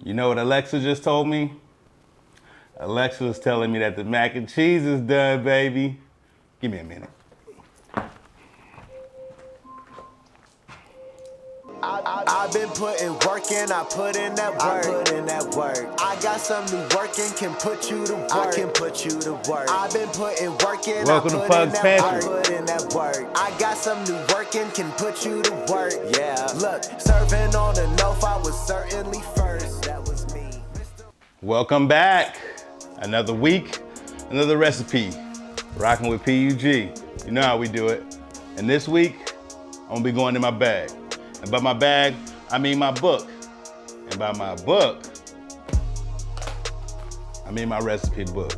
You know what Alexa just told me? Alexa was telling me that the mac and cheese is done, baby. Give me a minute. I've been putting work in, I put in that work. I got some new work in, can put you to work. I can put you to work. I've been putting work in, Welcome to Pugs Pantry. put in that work. I got some new work in, can put you to work. Yeah, look, serving on the North, I was certainly first. That was me. Welcome back. Another week, another recipe. Rocking with PUG. You know how we do it. And this week, I'm gonna be going in my bag. And by my bag, I mean my book. And by my book, I mean my recipe book.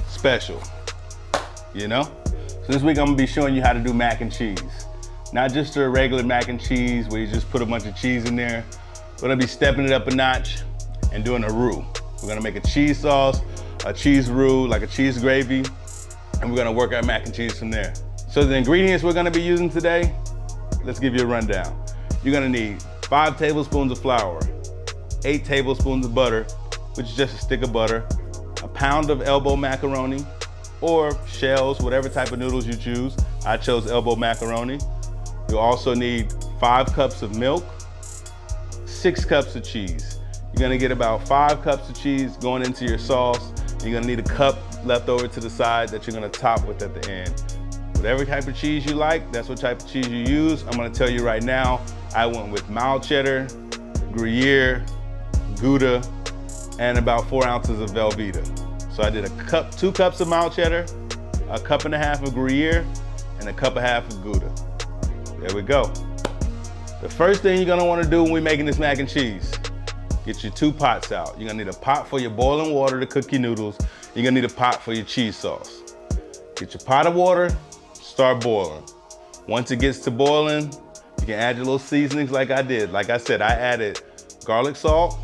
Special, you know? So this week I'm gonna be showing you how to do mac and cheese. Not just a regular mac and cheese where you just put a bunch of cheese in there. We're gonna be stepping it up a notch and doing a roux. We're gonna make a cheese sauce, a cheese roux, like a cheese gravy, and we're gonna work our mac and cheese from there. So the ingredients we're gonna be using today, let's give you a rundown. You're gonna need 5 tablespoons of flour, 8 tablespoons of butter, which is just a stick of butter, a pound of elbow macaroni, or shells, whatever type of noodles you choose. I chose elbow macaroni. You'll also need 5 cups of milk, 6 cups of cheese. You're gonna get about 5 cups of cheese going into your sauce. You're gonna need a cup left over to the side that you're gonna top with at the end. Whatever type of cheese you like, that's what type of cheese you use. I'm gonna tell you right now, I went with mild cheddar, Gruyere, Gouda, and about 4 ounces of Velveeta. So I did 2 cups of mild cheddar, a cup and a half of Gruyere, and a cup and a half of Gouda. There we go. The first thing you're gonna wanna do when we're making this mac and cheese, get your 2 pots out. You're gonna need a pot for your boiling water to cook your noodles. You're gonna need a pot for your cheese sauce. Get your pot of water, start boiling. Once it gets to boiling, you can add your little seasonings like I did. Like I said, I added garlic salt,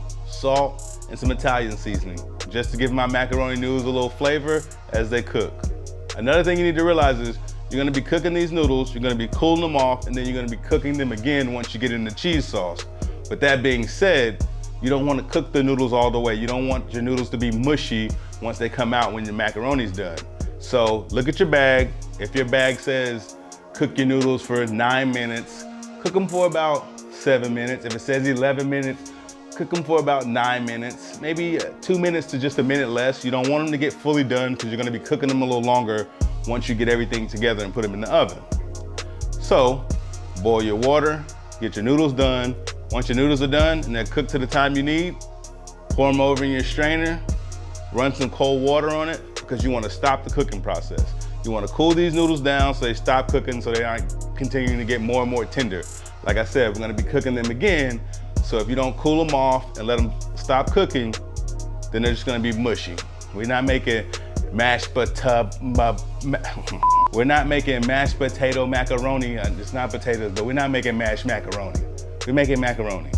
and some Italian seasoning, just to give my macaroni noodles a little flavor as they cook. Another thing you need to realize is you're gonna be cooking these noodles, you're gonna be cooling them off, and then you're gonna be cooking them again once you get in the cheese sauce. With that being said, you don't wanna cook the noodles all the way. You don't want your noodles to be mushy once they come out when your macaroni's done. So look at your bag. If your bag says cook your noodles for 9 minutes, cook them for about 7 minutes. If it says 11 minutes, cook them for about 9 minutes, maybe 2 minutes to just a minute less. You don't want them to get fully done because you're gonna be cooking them a little longer once you get everything together and put them in the oven. So boil your water, get your noodles done. Once your noodles are done and they're cooked to the time you need, pour them over in your strainer, run some cold water on it because you want to stop the cooking process. You want to cool these noodles down so they stop cooking so they aren't continuing to get more and more tender. Like I said, we're going to be cooking them again. So if you don't cool them off and let them stop cooking, then they're just going to be mushy. We're not making mashed potato macaroni. It's not potatoes, but we're not making mashed macaroni. We're making macaroni.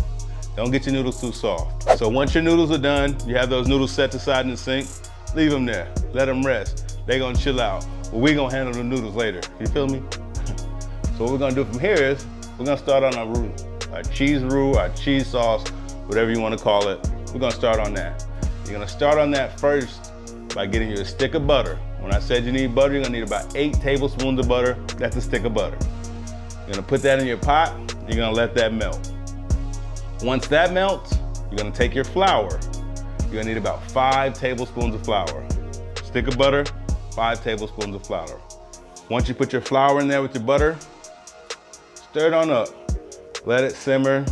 Don't get your noodles too soft. So once your noodles are done, you have those noodles set aside in the sink, leave them there, let them rest. They're gonna chill out. Well, we're gonna handle the noodles later, you feel me? So what we're gonna do from here is, we're gonna start on our roux, our cheese roux, our cheese sauce, whatever you wanna call it. We're gonna start on that. You're gonna start on that first by getting you a stick of butter. When I said you need butter, you're gonna need about 8 tablespoons of butter. That's a stick of butter. You're gonna put that in your pot, you're gonna let that melt. Once that melts, you're gonna take your flour. You're gonna need about 5 tablespoons of flour. Stick of butter, 5 tablespoons of flour. Once you put your flour in there with your butter, stir it on up. Let it simmer.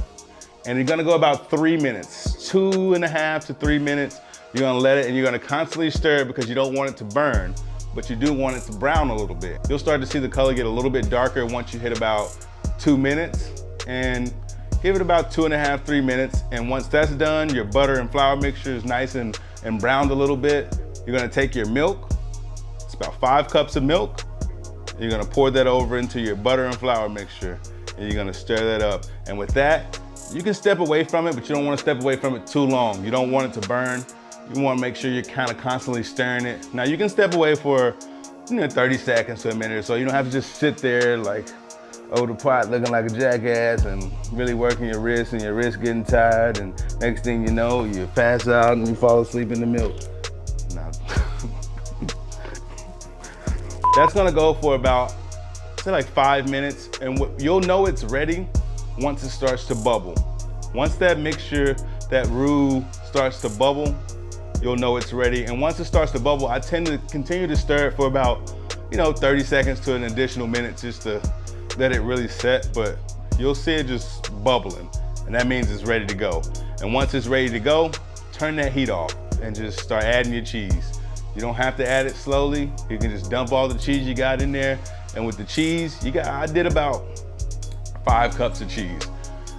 And you're gonna go about 3 minutes, 2.5 to 3 minutes. You're gonna let it and you're gonna constantly stir it because you don't want it to burn, but you do want it to brown a little bit. You'll start to see the color get a little bit darker once you hit about 2 minutes, and give it about 2.5, 3 minutes. And once that's done, your butter and flour mixture is nice and browned a little bit. You're gonna take your milk, it's about 5 cups of milk. You're gonna pour that over into your butter and flour mixture, and you're gonna stir that up. And with that, you can step away from it, but you don't wanna step away from it too long. You don't want it to burn. You wanna make sure you're kinda constantly stirring it. Now you can step away for 30 seconds to a minute or so. You don't have to just sit there like over the pot looking like a jackass and really working your wrist and your wrist getting tired, and next thing you know, you pass out and you fall asleep in the milk. Nah. That's gonna go for about, say like 5 minutes, and you'll know it's ready once it starts to bubble. Once that mixture, that roux starts to bubble, you'll know it's ready. And once it starts to bubble, I tend to continue to stir it for about, 30 seconds to an additional minute just to let it really set, but you'll see it just bubbling, and that means it's ready to go. And once it's ready to go, turn that heat off and just start adding your cheese. You don't have to add it slowly. You can just dump all the cheese you got in there. And with the cheese, I did about 5 cups of cheese.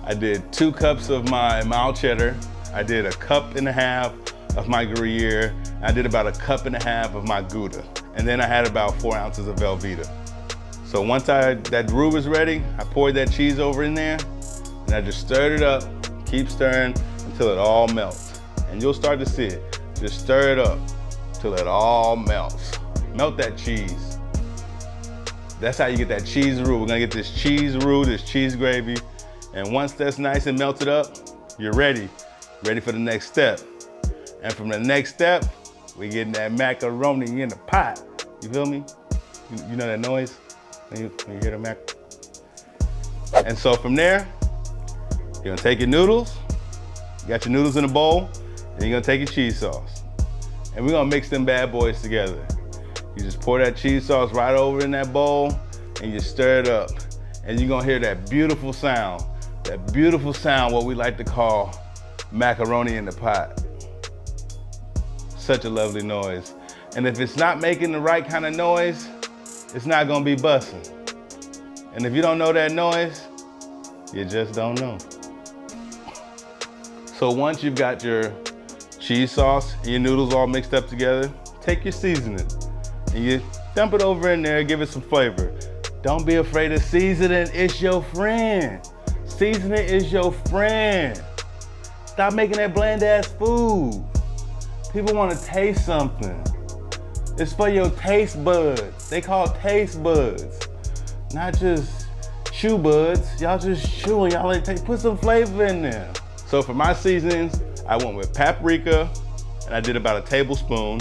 I did 2 cups of my mild cheddar. I did 1.5 cups of my Gruyere. I did about 1.5 cups of my Gouda. And then I had about 4 ounces of Velveeta. So once that roux was ready, I poured that cheese over in there, and I just stirred it up, keep stirring until it all melts. And you'll start to see it. Just stir it up till it all melts. Melt that cheese. That's how you get that cheese roux. We're gonna get this cheese roux, this cheese gravy. And once that's nice and melted up, you're ready for the next step. And from the next step, we getting that macaroni in the pot. You feel me? You know that noise? When you hear the mac. And so from there, you're gonna take your noodles, you got your noodles in a bowl, and you're gonna take your cheese sauce. And we're gonna mix them bad boys together. You just pour that cheese sauce right over in that bowl, and you stir it up. And you're gonna hear that beautiful sound, what we like to call macaroni in the pot. Such a lovely noise. And if it's not making the right kind of noise, it's not gonna be busting. And if you don't know that noise, you just don't know. So once you've got your cheese sauce and your noodles all mixed up together, take your seasoning and you dump it over in there, give it some flavor. Don't be afraid of seasoning, it's your friend. Seasoning is your friend. Stop making that bland ass food. People wanna taste something. It's for your taste buds. They call taste buds, not just chew buds. Y'all just chewing, y'all like put some flavor in there. So for my seasonings, I went with paprika, and I did about 1 tablespoon.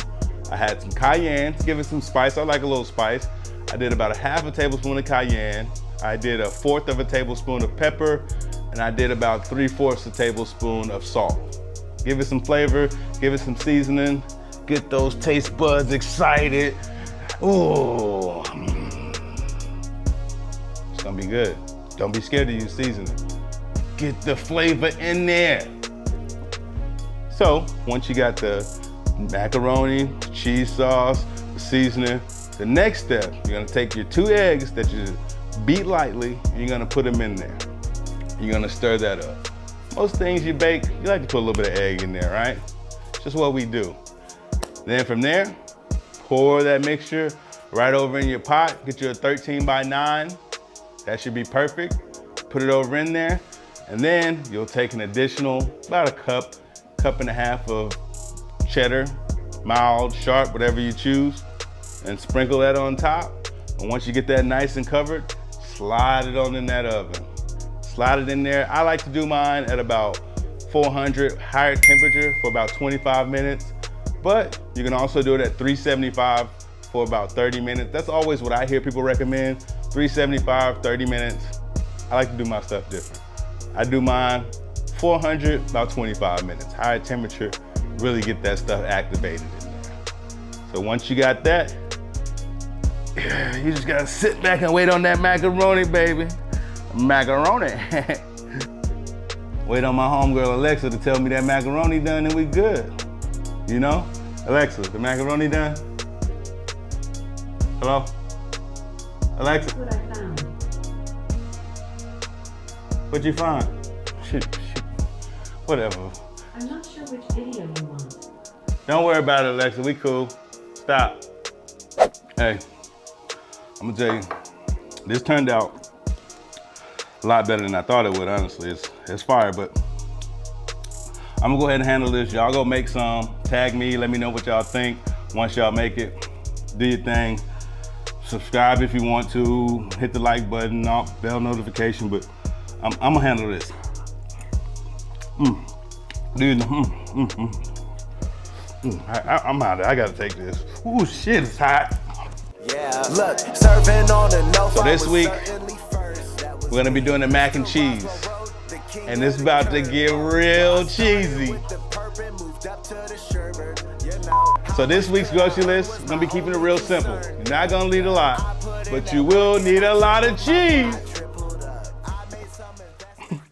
I had some cayenne to give it some spice. I like a little spice. I did about 1/2 tablespoon of cayenne. I did 1/4 tablespoon of pepper, and I did about 3/4 tablespoon of salt. Give it some flavor, give it some seasoning. Get those taste buds excited. Ooh. It's gonna be good. Don't be scared to use seasoning. Get the flavor in there. So, once you got the macaroni, cheese sauce, the seasoning, the next step, you're gonna take your 2 eggs that you beat lightly, and you're gonna put them in there. You're gonna stir that up. Most things you bake, you like to put a little bit of egg in there, right? It's just what we do. Then from there, pour that mixture right over in your pot. Get you a 13 by 9. That should be perfect. Put it over in there. And then you'll take an additional, about 1.5 cups of cheddar, mild, sharp, whatever you choose, and sprinkle that on top. And once you get that nice and covered, slide it on in that oven. Slide it in there. I like to do mine at about 400 higher temperature for about 25 minutes. But you can also do it at 375 for about 30 minutes. That's always what I hear people recommend. 375, 30 minutes. I like to do my stuff different. I do mine 400, about 25 minutes. Higher temperature, really get that stuff activated in there. So once you got that, you just gotta sit back and wait on that macaroni, baby. Macaroni. Wait on my homegirl Alexa to tell me that macaroni done and we good. You know? Alexa, the macaroni done? Hello? Alexa? What I found. What'd you find? Shit. Whatever. I'm not sure which video you want. Don't worry about it, Alexa. We cool. Stop. Hey, I'm gonna tell you, this turned out a lot better than I thought it would, honestly. It's fire, but I'm gonna go ahead and handle this. Y'all go make some, tag me, let me know what y'all think. Once y'all make it, do your thing. Subscribe if you want to. Hit the like button, bell notification, but I'm gonna handle this. Dude, I'm out of it. I gotta take this. Ooh, shit, it's hot. Yeah, look, serving on the no. So this week, we're gonna be doing the mac and cheese. And it's about to get real cheesy. So this week's grocery list, we're gonna be keeping it real simple. You're not gonna need a lot, but you will need a lot of cheese.